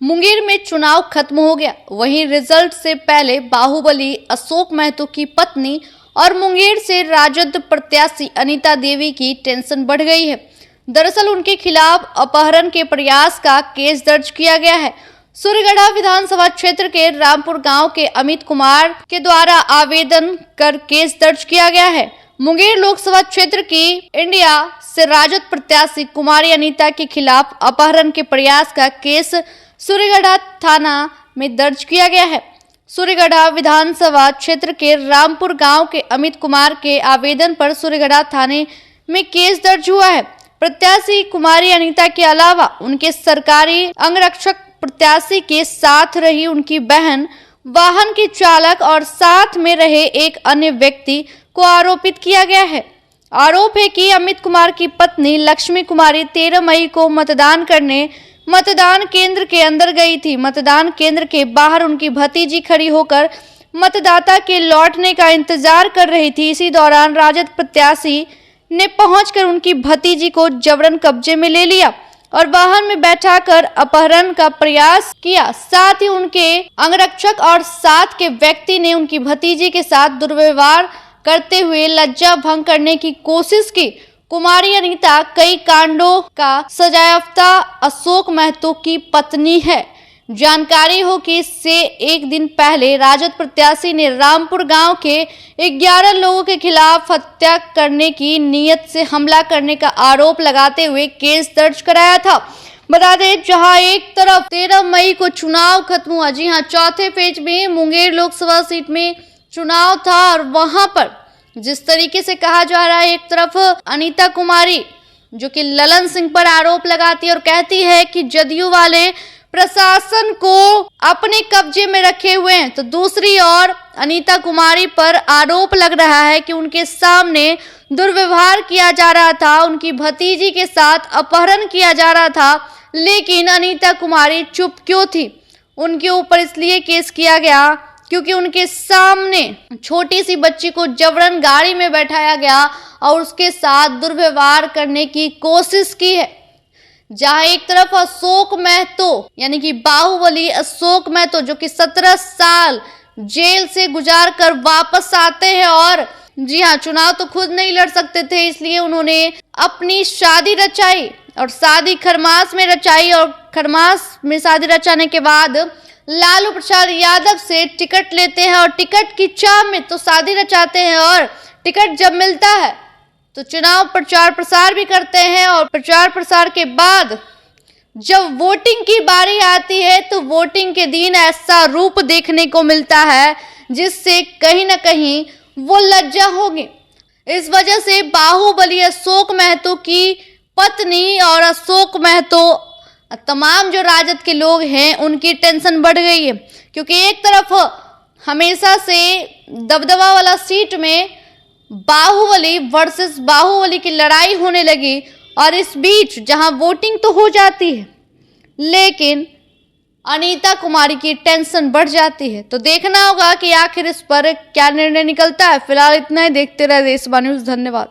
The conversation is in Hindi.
मुंगेर में चुनाव खत्म हो गया। वहीं रिजल्ट से पहले बाहुबली अशोक महतो की पत्नी और मुंगेर से राजद प्रत्याशी अनीता देवी की टेंशन बढ़ गई है। दरअसल उनके खिलाफ अपहरण के प्रयास का केस दर्ज किया गया है। सूर्यगढ़ा विधानसभा क्षेत्र के रामपुर गांव के अमित कुमार के द्वारा आवेदन कर केस दर्ज किया गया है। मुंगेर लोकसभा क्षेत्र की इंडिया से राजद प्रत्याशी कुमारी अनीता के खिलाफ अपहरण के प्रयास का केस सूर्यगढ़ा थाना में दर्ज किया गया है। सूर्यगढ़ा विधानसभा क्षेत्र के रामपुर गांव के अमित कुमार के आवेदन पर सूर्यगढ़ा थाने में केस दर्ज हुआ है। प्रत्याशी कुमारी अनीता के अलावा उनके सरकारी अंगरक्षक प्रत्याशी के साथ रही उनकी बहन, वाहन के चालक और साथ में रहे एक अन्य व्यक्ति को आरोपित किया गया है। आरोप है कि अमित कुमार की पत्नी लक्ष्मी कुमारी 13 मई को मतदान करने मतदान केंद्र के अंदर गई थी। मतदान केंद्र के बाहर उनकी भतीजी खड़ी होकर मतदाता के लौटने का इंतजार कर रही थी। इसी दौरान राजद प्रत्याशी ने पहुंचकर उनकी भतीजी को जबरन कब्जे में ले लिया और वाहन में बैठाकर अपहरण का प्रयास किया। साथ ही उनके अंगरक्षक और साथ के व्यक्ति ने उनकी भतीजी के साथ दुर्व्यवहार करते हुए लज्जा भंग करने की कोशिश की। कुमारी अनीता कई कांडों का सजायाफ्ता अशोक महतो की पत्नी है। जानकारी हो कि इससे एक दिन पहले राजद प्रत्याशी ने रामपुर गांव के 11 लोगों के खिलाफ हत्या करने की नीयत से हमला करने का आरोप लगाते हुए केस दर्ज कराया था। बता दें, जहां एक तरफ 13 मई को चुनाव खत्म हुआ, जी हां, चौथे फेज में मुंगेर लोकसभा सीट में चुनाव था और वहां पर जिस तरीके से कहा जा रहा है, एक तरफ अनीता कुमारी जो कि ललन सिंह पर आरोप लगाती है और कहती है कि जदयू वाले प्रशासन को अपने कब्जे में रखे हुए हैं, तो दूसरी ओर अनीता कुमारी पर आरोप लग रहा है कि उनके सामने दुर्व्यवहार किया जा रहा था, उनकी भतीजी के साथ अपहरण किया जा रहा था। लेकिन अनीता कुमारी चुप क्यों थी? उनके ऊपर इसलिए केस किया गया क्योंकि उनके सामने छोटी सी बच्ची को जबरन गाड़ी में बैठाया गया और उसके साथ दुर्व्यवहार करने की कोशिश की है। जहां एक तरफ अशोक महतो यानी कि बाहुबली अशोक महतो जो कि 17 साल जेल से गुजार कर वापस आते हैं और जी हाँ, चुनाव तो खुद नहीं लड़ सकते थे, इसलिए उन्होंने अपनी शादी रचाई और शादी खरमास में रचाई और खरमास में शादी रचाने के बाद लालू प्रसाद यादव से टिकट लेते हैं और टिकट की चाह में तो शादी रचाते हैं और टिकट जब मिलता है तो चुनाव प्रचार प्रसार भी करते हैं और प्रचार प्रसार के बाद जब वोटिंग की बारी आती है तो वोटिंग के दिन ऐसा रूप देखने को मिलता है जिससे कहीं ना कहीं वो लज्जा होगी। इस वजह से बाहुबली अशोक महतो की पत्नी और अशोक महतो तमाम जो राजद के लोग हैं उनकी टेंशन बढ़ गई है, क्योंकि एक तरफ हमेशा से दबदबा वाला सीट में बाहुबली वर्सेस बाहुबली की लड़ाई होने लगी और इस बीच जहां वोटिंग तो हो जाती है लेकिन अनीता कुमारी की टेंशन बढ़ जाती है। तो देखना होगा कि आखिर इस पर क्या निर्णय निकलता है। फिलहाल इतना ही, देखते रहे देशवा न्यूज़। धन्यवाद।